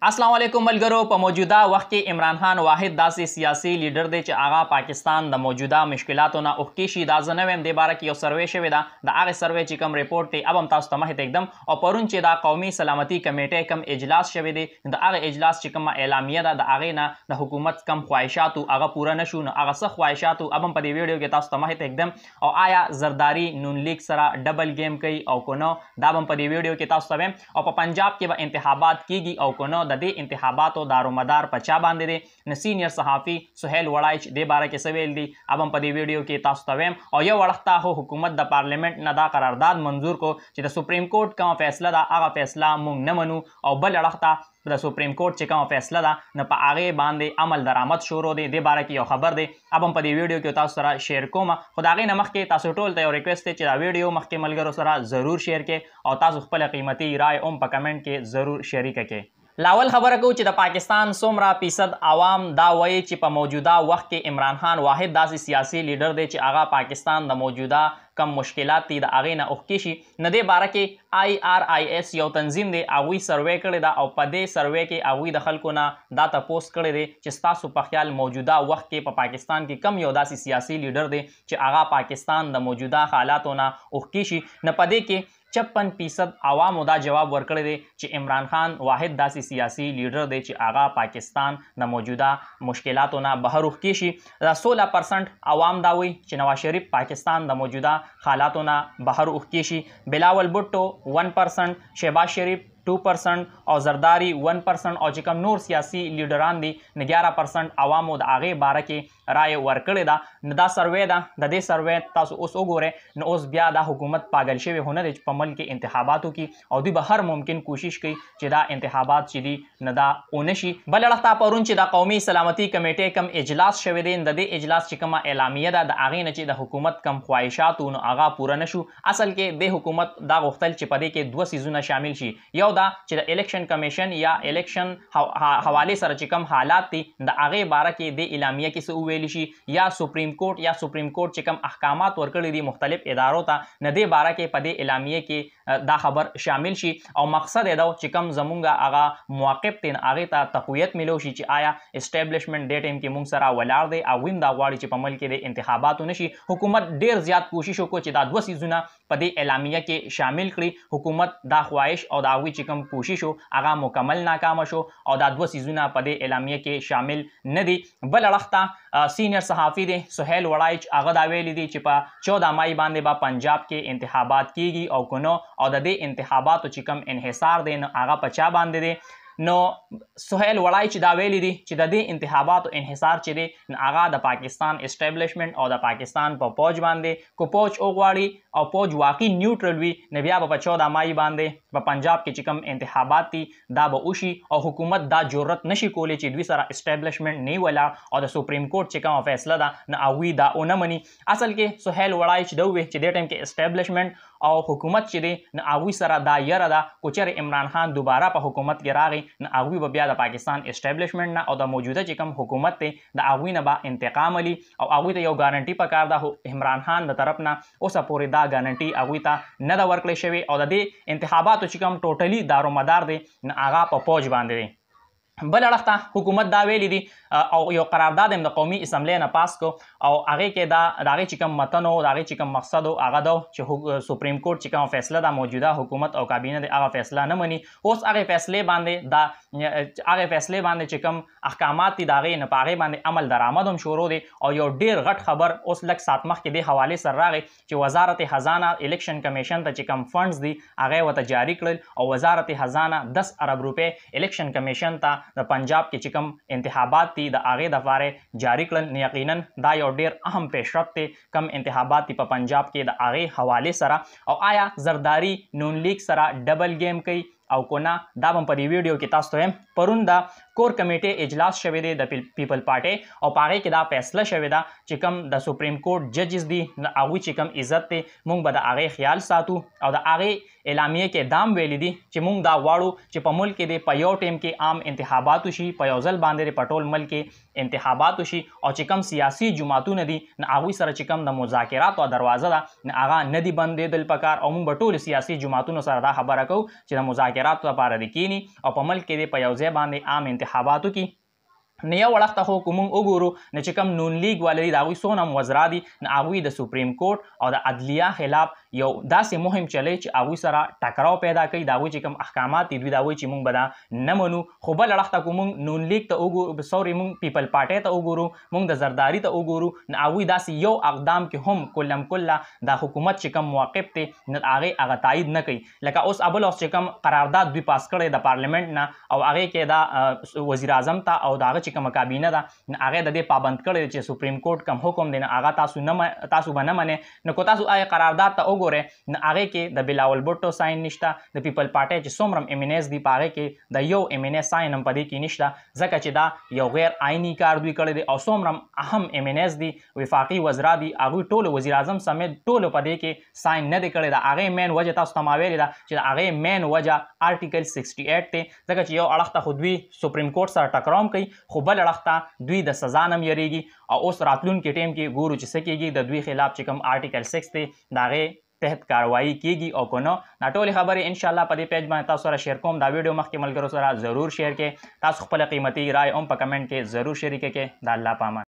अस्सलाम वालेकुम मलगरो په موجوده وخت کې عمران خان واحد داسې سیاسي لیډر دی چې هغه پاکستان د موجوده مشکلاتو نه اوښکې شي. دا زه نه ویم، دې باره کې یو سروې شوې ده، د هغې سروې چې کوم ریپورټ دی اب هم تاسو ته مخې ته ږدم. او پرون چې دا قومي سلامتي کمیټۍ کوم اجلاس شوی دی، د هغه اجلاس چې کومه اعلامیه ده د هغې نه د حکومت کم خواهشاتو هغه پوره نه شو. نو هغه څه خواهشاتو اب هم په دې ویډیو کې تاسو ته مخې ته ږدم. او آیا زرداری نون لیگ سره ډبل گیم کوي او که نه، دا به هم په دې ویډیو کې تاسو ته ویم. او په پنجاب کې به انتخابات کیږي او که نه، د دې انتخابات دارومدار په چا باندې دی؟ نه سینیر صحافي سهیل وړایچ دې باره کې څه ویل دي اب هم په دې ویډیو کې تاسو ته ویم. او یو وړښته خو حکومت د پارلیمنت نه دا قرارداد منظور کو چې د سپریم کورټ کومه فیصله ده هغه فیصله موږ نه منو. او بل وړښته د سپریم کورټ چې کومه فیصله ده نه په هغې باندې عمل درآمد شروع دی. دې باره کې یو خبر دی اب هم په دې ویډیو کې تاسو سره شیر کوم. خو د هغې نه مخکې تاسو ټول ته یو ریکویسټ دی چې دا ویډیو مخکې ملګرو سره ضرور شیر کړئ او تاسو خپله قیمتي رای هم په کمنټ کې ضرور شریکه کړئ. لاول خبره کوو چې د پاکستان څومره فیصد عوام دا وایي چې په موجوده وخت کې عمران خان واحد داسې سیاسي لیډر دی چې هغه پاکستان د موجوده کم مشکلات دي د هغې نه اوښکې شي. نه دې باره کې IRIS یو تنظیم دی، هغوی سروې کړې ده او په دې سروې کې هغوی د خلکو نه دا تپوس کړی دی چې ستاسو په خیال موجوده وخت کې په پاکستان کې کم یو داسې سیاسي لیډر دی چې هغه پاکستان د موجوده حالاتو نه اوښکې شي. نه په دې کې 56% عوامو دا جواب ورکړی دی چې عمران خان واحد داسې سیاسي لیډر دی چې هغه پاکستان د موجوده مشکلاتو نه بهر اوښکې شي. دا 16% عوام دا وایي چې نواز شریف پاکستان د موجوده حالاتو نه بهر اوښکې شي. بلاول بھٹو 1%، شهباز شریف 2% او زرداری 1% او چې کوم نور سیاسي لیډران دي 11% عوامو د هغې باره کې رایه ورکړې ده. نو دا سروې ده، د دې سروې تاسو اوس وګورئ. نو اوس بیا دا حکومت پاگل شوی خو نه دی چې په ملک کې انتخابات وکړي او دوی به هر ممکن کوشش کوي چې دا انتخابات چې دي نه دا ونه شي. بل اړخته پرون چې د قومي سلامتي کمیټۍ کم اجلاس شوی دی، د دې اجلاس چې کومه اعلامیه ده د هغې نه چې د حکومت کم خواهشاتو نو هغه پوره نه شو. اصل کې د حکومت دا غوښتل چې په دې کې دوه څیزونه شامل شي. یو دا چې د الیکشن کمیشن یا الیکشن حوالې سره چې کوم حالات دي د هغې باره کې د اعلامیه کې څه وویلی شي، یا سپریم کورټ چې کوم احکامات ورکړي دي مختلف ادارو ته نه دې باره کې په دې اعلامیه کې دا خبر شامل شي. او مقصد یې دا چې کوم زمونږ هغه مواقف دي هغې ته تقویت میلو شي چې آیا اسټیبلشمنټ دې ټایم کې موږ سره ولاړ دی او هم دا غواړي چې په ملک کې د انتخاباتو نه شي. حکومت ډېر زیات کوشش وکړو چې دا دوه څیزونه په دې اعلامیه کې شامل کړي. حکومت دا خواهش او د هغوی چې کوم کوشش هغه مکمل ناکامه شو او دا دوه څیزونه په دې اعلامیه کې شامل نه دي. بل اړخته سینیر صحافي دی سهیل وړایچ هغه دا ویلي دي چې په 14 مای باندې به پنجاب کې انتخابات کیږي او که نه، او د دې انتخاباتو چې کوم انحصار دی نو هغه په چا باندې دی؟ نو سهیل وړایچ دا ویلي دي چې د دې انتخاباتو انحصار چې دی نو هغه د پاکستان اسټیبلشمنټ او د پاکستان په پوج باندې. که پوج وغواړي او پوج واقعي نیوټرل وي نو بیا به په 14 مای باندې په پنجاب کې چې کوم انتخابات دي دا به وشي. او حکومت دا جرأت نشي کولی چې دوی سره اسټیبلشمنټ نه ولاړ او د سپریم کورټ چې کومه فیصله ده نو هغوی دا ونه مني. اصل کې سهیل وړایچ دا وویل چې دې ټایم کې اسټیبلشمنټ او حکومت چې دی نو هغوی سره دا یره ده که چېرې عمران خان دوباره په حکومت کې راغی نو هغوی به بیا د پاکستان اسټیبلشمنټ نه او د موجوده چې کوم حکومت دی د هغوی نه به انتقام علي او هغوی ته یو ګارنټي پکار ده. عمران خان د طرف نه اوسه پورې دا ګارنټي هغوی ته نه ده ورکړی شوې او د دې انتخاباتو چې کوم ټوټلي دارومدار دی نو هغه په پوج باندې دی. بل اړخته حکومت دا ویلي دي او یو قرارداد هم د قومي اسمبلی نه پاس کو او هغې کې د هغې چې کوم متن و د هغې چې کوم مقصد و هغه دا چې سپریم کورټ چې کومه فیصله ده موجوده حکومت او کابینه د هغه فیصله نه مني. اوس هغې فیصلې باندې چې کوم احکامات دي د هغې نه په هغې باندې عمل درآمد هم شروع دی. او یو ډېر غټ خبر اوس لږ ساعت مخکې دې حوالې سره راغی چې وزارت خزانه الیکشن کمیشن ته چې کوم فنډز دي هغې ورته جاري کړل او وزارت خزانه 10 ارب روپۍ الیکشن کمیشن ته د پنجاب کې چې کوم انتخابات دي د هغې دپاره جاري کړل. یقینا دا یو ډېر اهم پیشرفت دی کم انتخابات دي په پنجاب کې د هغې حوالې سره. او آیا زرداری نون لیگ سره ډبل گیم کوي او که نه، دا به په دې ویډیو کې تاسو ته وایم. پرون د کور کمیټې اجلاس شوی دی د پیپل پارټي او په هغې کې دا فیصله شوې ده چې کوم د سپریم کورټ ججز دي هغوی چې کوم عزت دی موږ به د هغې خیال ساتو او د هغې اعلامیې کې دام ویلي دي چې موږ دا غواړو چې په ملک کې دی په یو ټیم کې عام انتخابات وشي په یو ځل باندې په ټول ملک کې انتخابات وشي او چې کوم سیاسي جماعتونه دي هغوی سره چې کوم د مذاکراتو دروازه ده هغه نه دي بندېدل پکار او موږ به ټولو سیاسي جماعتونو سره دا خبره کوو چې د مذاکراتو لپاره دې کینی او په ملک کې دی په یو ځای باندې عام انتخاباتو کې نه یو وړخته خو که موږ وګورو نه چې کوم نون لیګ والا دي د هغوی څونه وزرا دي نه هغوی د سپریم کورټ او د عدلیه خلاف یو داسې مهم چلی چې هغوی سره ټکراو پیدا کوي د هغوی چې کوم احکامات دي دوی د هغوی چې موږ به دا نه منو خو بل اړخته که موږ نون لیګ ته وګورو سوري موږ پیپل پارټۍ ته وګورو موږ د زرداري ته وګورو نه هغوی داسې یو اقدام کې هم کلم کله د حکومت چې کوم موقف دی نه هغې هغه تایید نه کوي لکه اوس ابل اوس چې کوم قرارداد دوی پاس کړی د پارلیمنټ نه او هغې کې دا وزیر اعظم ته او د هغه چې کومه کابینه ده هغې د دې پابند کړی چې سپریم کورټ کوم حکم دی نه هغه تاسو به نه منې نو که تاسو هغې قرارداد ته وګورئ نه هغې کې د بلاول بوټو ساين نشته د پیپل پارټۍ چې څومره ایم دی په هغې کې د یو ایم ساين هم په دې کې نشته ځکه چې دا یو غیر آئینی کار دوی کړی دی او څومره اهم ایم دي وفاقي وزرا دي هغوی ټولو وزیر اعظم سمیت ټولو په دې کې ساين نه دی کړی د هغې مین وجه تاسو ته ما ویلې ده چې د هغې مین وجه آرټیکل 68 دی ځکه چې یو اړخ ته خو دوی سپریم کورټ سره ټکراو کوي خو بل اړخ ته دوی د سزا نه هم یریږي او اوس راتلونکي ټیم کې ګورو چې څه کیږي د دوی خلاف چې کوم آرټیکل 6 دی د هغې تحت کاروایی کیږي او که نه دا ټولې خبرې انشاءالله په دې پیج باندې تاسو سره شیر کوم دا ویډیو مخکې ملګرو سره ضرور شیر کړئ تاسو خپله قیمتي رای هم په کمنټ کې ضرور شریکه کړئ د الله په امان